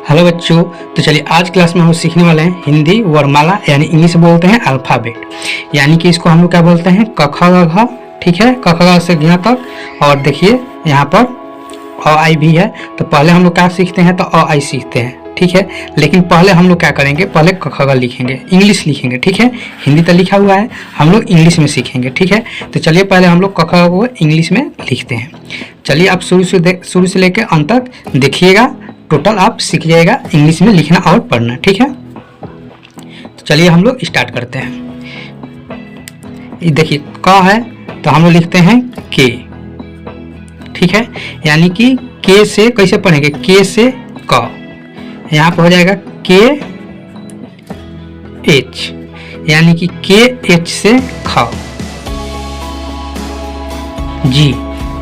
Hello बच्चों, तो चलिए आज क्लास में हम सीखने वाले हैं हिंदी वर्णमाला यानी इंग्लिश बोलते हैं अल्फ़ाबेट। यानी कि इसको हम लोग क्या बोलते हैं क ख ग घ। ठीक है, क ख ग से ज्ञ तक। और देखिए यहाँ पर अ आई भी है। तो पहले हम लोग क्या सीखते हैं, तो अ आई सीखते हैं। ठीक है, लेकिन पहले हम लोग क्या करेंगे, पहले क ख ग लिखेंगे, इंग्लिश लिखेंगे। ठीक है, हिंदी तो लिखा हुआ है, हम लोग इंग्लिश में सीखेंगे। ठीक है, तो चलिए पहले हम लोग क ख ग को इंग्लिश में लिखते हैं। चलिए आप शुरू से लेकर अंत तक देखिएगा, टोटल आप सीख जाएगा इंग्लिश में लिखना और पढ़ना। ठीक है, तो चलिए हम लोग स्टार्ट करते हैं। ये देखिए क है तो हम लोग लिखते हैं के। ठीक है, यानी कि के से कैसे पढ़ेंगे, के से क, यहाँ पर हो जाएगा के एच, यानी कि के एच से ख। जी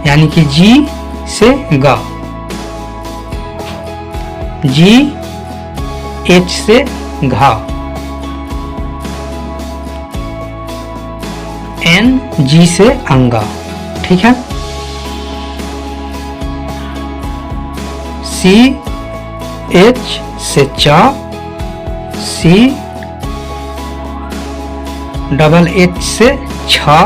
यानी कि जी से ग, जी एच से घा, एन जी से अंगा। ठीक है, सी एच से चा, सी डबल एच से छा,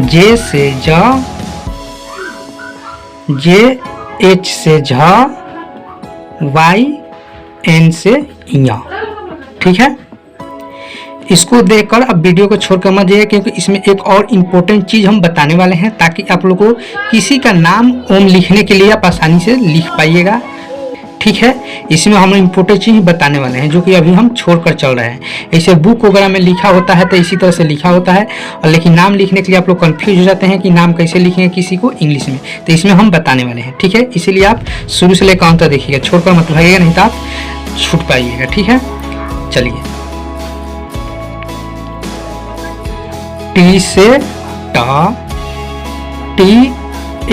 जे से जा, जे एच से झा, वाई एन से इया। ठीक है, इसको देखकर अब वीडियो को छोड़कर मत जाइए, क्योंकि इसमें एक और इम्पोर्टेंट चीज़ हम बताने वाले हैं, ताकि आप लोगों को किसी का नाम ओम लिखने के लिए आप आसानी से लिख पाइएगा। ठीक है, इसमें हम इम्पोर्टेंट चीज़ बताने वाले हैं जो कि अभी हम छोड़कर चल रहे हैं। ऐसे बुक वगैरह में लिखा होता है तो इसी तरह से लिखा होता है, और लेकिन नाम लिखने के लिए आप लोग कंफ्यूज हो जाते हैं कि नाम कैसे लिखेंगे किसी को इंग्लिश में, तो इसमें हम बताने वाले हैं। ठीक है, इसीलिए आप शुरू से लेकर अंत तक देखिएगा, छोड़कर मत भागिएगा, नहीं तो आप छूट पाइएगा। ठीक है, चलिए टी से टा, टी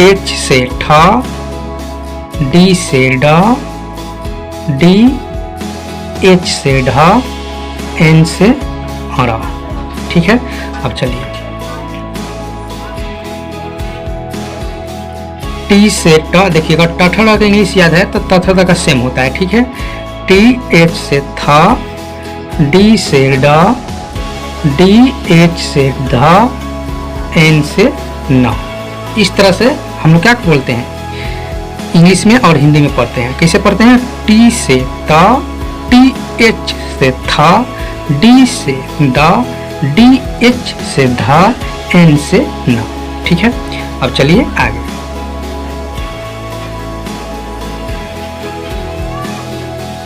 एच से ठा, डी से डा, डी एच से ढा, एन से हरा। ठीक है, अब चलिए टी से ट, देखिएगा ट ठ का इंग्लिश याद है तो त थ का सेम होता है। ठीक है, टी एच से था, डी से डा, डी एच से धा, एन से ना। इस तरह से हम लोग क्या बोलते हैं इंग्लिश में और हिंदी में पढ़ते हैं। कैसे पढ़ते हैं, टी से ता, टी एच से था, डी से दा, डी एच से धा, एन से ना। ठीक है, अब चलिए आगे।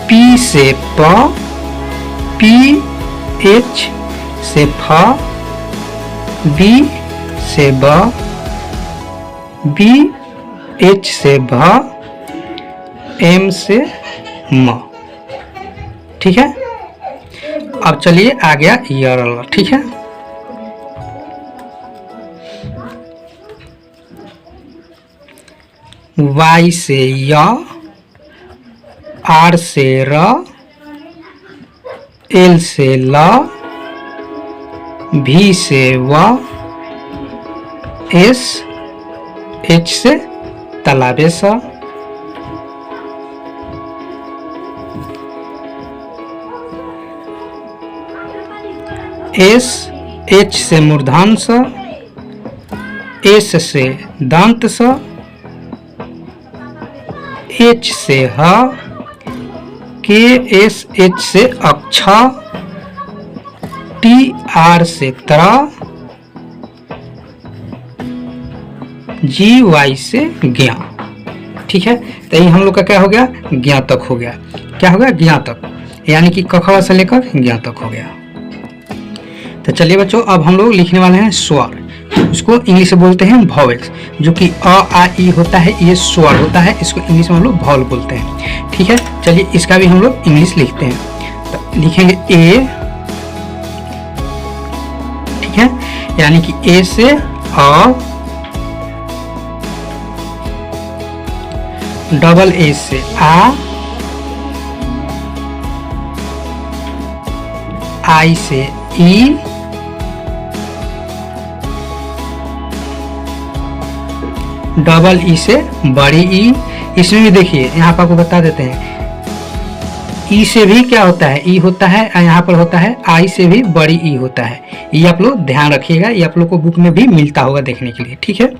पी से प, पी एच से फा, बी से बा, बी एच से भा, एम से म। ठीक है, अब चलिए आ गया य। ठीक है, वाई से या, आर से र, एल से ला, भी से वा, एस एच से तालाबे सा, एस एच से मूर्धान सा, एस से दांत सा, एच से हा, के एस एच से अक्षा, टी आर से तरा, जी वाई से ज्ञा। ठीक है, तो ये हम लोग का क्या हो गया, ज्ञा तक हो गया। क्या हो गया, ज्ञा तक, यानी कि क ख से लेकर ज्ञा तक हो गया। तो चलिए बच्चों, अब हम लोग लिखने वाले हैं स्वर। उसको इंग्लिश में बोलते हैं वॉवेल्स, जो कि अ आ ई होता है, ये स्वर होता है। इसको इंग्लिश में हम लोग वॉवल बोलते हैं। ठीक है, चलिए इसका भी हम लोग इंग्लिश लिखते हैं। तो लिखेंगे ए। ठीक है, यानी कि ए से अ, डबल ए से आ, आई से ई, डबल ई से बड़ी ई, इसमें भी देखिए यहाँ पर आपको बता देते हैं, ई से भी क्या होता है, ई होता है, यहाँ पर होता है आई से भी बड़ी ई होता है। ये आप लोग ध्यान रखिएगा, ये आप लोग को बुक में भी मिलता होगा देखने के लिए, ठीक है।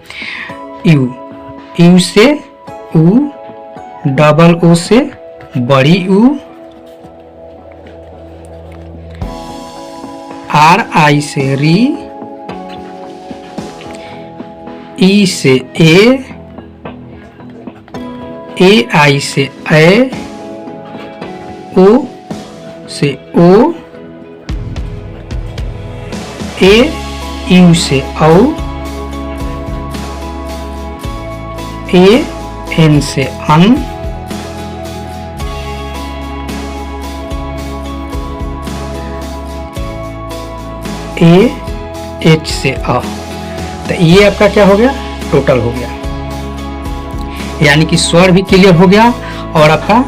यू, यू से ऊ, डबल ओ से बड़ी ऊ, आर आई से री, ई से ए आई से ए, ओ से ओ, ए यू से औ, ए एन से अन, ए एच से अ। तो ये आपका क्या हो गया, टोटल हो गया, यानी कि स्वर भी क्लियर हो गया और आपका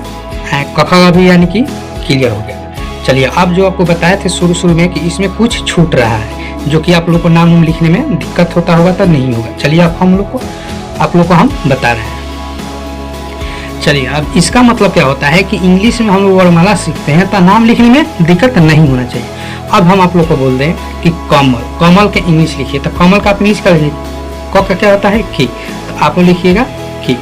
कखा भी यानी कि क्लियर हो गया। चलिए अब जो आपको बताए थे शुरू में कि इसमें कुछ छूट रहा है, जो कि आप लोग को नाम उम लिखने में दिक्कत होता होगा तो नहीं होगा। चलिए आप लोग को हम बता रहे हैं। चलिए अब इसका मतलब क्या होता है कि इंग्लिश में हम लोग वर्णमाला सीखते हैं तो नाम लिखने में दिक्कत नहीं होना चाहिए। अब हम आप लोग को बोल दें कि कमल, कमल के इंग्लिश लिखिए, तो कमल का आप इंग्लिश कर लीजिए, क का क्या होता है की, तो आप लिखिएगा की,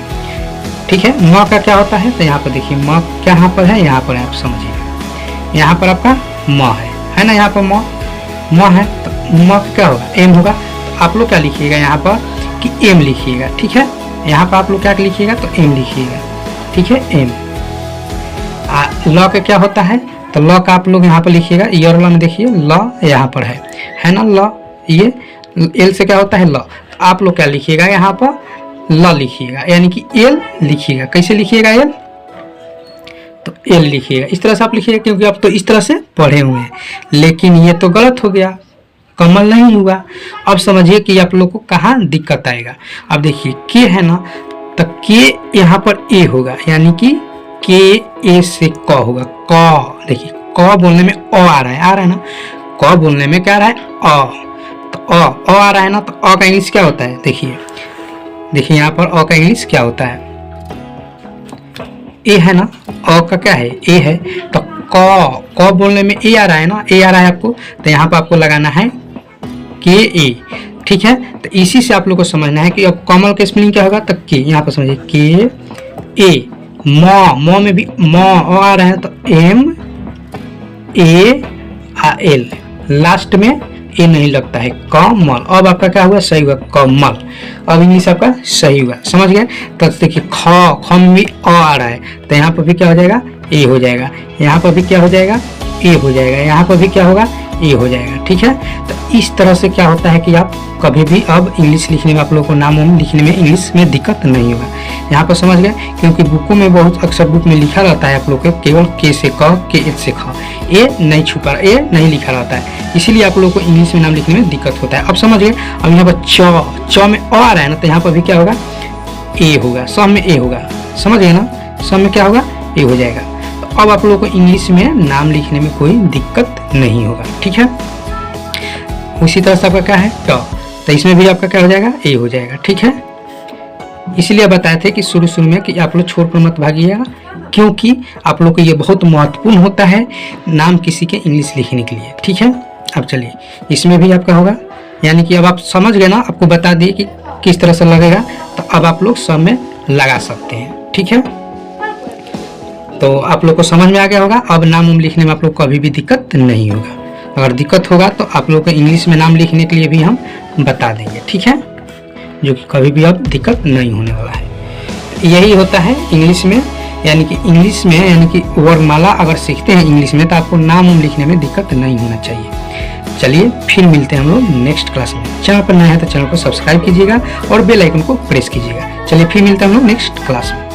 ठीक है। म का क्या होता है, तो यहाँ पर देखिए म क्या यहाँ पर है, यहाँ पर आप समझिएगा, यहाँ पर आपका म है ना, यहाँ पर म है, तो म क्या होगा, एम होगा। तो आप लोग क्या लिखिएगा यहाँ पर कि एम लिखिएगा, ठीक है। यहाँ पर आप लोग क्या लिखिएगा, तो एम लिखिएगा, ठीक है, एम। ल का क्या होता है, तो ल का आप लोग यहाँ पर लिखिएगा, ईयर में देखिए ल यहाँ पर है ना, ल। ये एल से क्या होता है, ल। तो आप लोग क्या लिखिएगा यहाँ पर, ल लिखिएगा, यानी कि एल लिखिएगा। कैसे लिखिएगा, एल, तो एल लिखिएगा। इस तरह से आप लिखिएगा, क्योंकि आप तो इस तरह से पढ़े हुए हैं, लेकिन ये तो गलत हो गया, कमल नहीं हुआ। अब समझिए कि आप लोग को कहाँ दिक्कत आएगा। अब देखिए के है ना, तो के यहाँ पर ए होगा, यानी कि के ए से क होगा, क। देखिए क बोलने में अ आ रहा है ना, क बोलने में क्या आ रहा है, अ। तो अ आ रहा है ना, तो अ का इंग्लिश क्या होता है, देखिए यहाँ पर अ का इंग्लिश क्या होता है, ए है ना, अ का क्या है, ए है। तो क बोलने में ए आ रहा है ना, ए आ रहा है आपको, तो यहाँ पर आपको लगाना है के ए, ठीक है। तो इसी से आप लोग को समझना है कि अब कमल का स्पेलिंग क्या होगा, तो के, यहाँ पर समझिए के ए। म में भी म आ रहा है, तो एम ए एल, लास्ट में ए नहीं लगता है, कमल। अब आपका क्या हुआ, सही हुआ, कमल। अब इंग्लिश आपका सही हुआ, समझ गए। तो देखिए ख में भी अ आ रहा है, तो यहाँ पर भी क्या हो जाएगा, ए हो जाएगा, यहाँ पर भी क्या हो जाएगा, ए हो जाएगा, यहाँ पर भी क्या होगा, ए हो जाएगा, ठीक है। तो इस तरह से क्या होता है कि आप कभी भी अब इंग्लिश लिखने में आप लोगों को नाम वाम लिखने में इंग्लिश में दिक्कत नहीं होगा। यहाँ पर समझ गए, क्योंकि बुकों में बहुत अक्सर बुक में लिखा रहता है आप लोग के केवल के से क, के एच से ख, ए नहीं छुपा, ए नहीं लिखा रहता है, इसीलिए आप लोगों को इंग्लिश में नाम लिखने में दिक्कत होता है। अब समझ गए। अब यहाँ पर च में अ आ रहा है ना, तो यहाँ पर भी क्या होगा, ए होगा, सब में ए होगा, समझ गए ना, सब में क्या होगा, ए हो जाएगा। तो अब आप लोगों को इंग्लिश में नाम लिखने में कोई दिक्कत नहीं होगा, ठीक है। उसी तरह से आपका क्या है, ट, तो इसमें भी आपका क्या हो जाएगा, ए हो जाएगा, ठीक है। इसलिए बताए थे कि शुरू में कि आप लोग छोड़ कर मत भागिएगा, क्योंकि आप लोग को ये बहुत महत्वपूर्ण होता है नाम किसी के इंग्लिश लिखने के लिए, ठीक है। अब चलिए इसमें भी आपका होगा, यानी कि अब आप समझ गए ना, आपको बता दिए कि किस तरह से लगेगा, तो अब आप लोग सब में लगा सकते हैं, ठीक है। तो आप लोग को समझ में आ गया होगा। अब नाम उम लिखने में आप लोग को अभी भी दिक्कत नहीं होगा। अगर दिक्कत होगा तो आप लोग को इंग्लिश में नाम लिखने के लिए भी हम बता देंगे, ठीक है, जो कि कभी भी अब दिक्कत नहीं होने वाला है। यही होता है इंग्लिश में, यानी कि इंग्लिश में यानी कि वर्णमाला अगर सीखते हैं इंग्लिश में तो आपको नाम उम लिखने में दिक्कत नहीं होना चाहिए। चलिए फिर मिलते हैं हम लोग नेक्स्ट क्लास में। चैनल पर नया है तो चैनल को सब्सक्राइब कीजिएगा और बेल आइकन को प्रेस कीजिएगा। चलिए फिर मिलते हैं हम लोग नेक्स्ट क्लास में।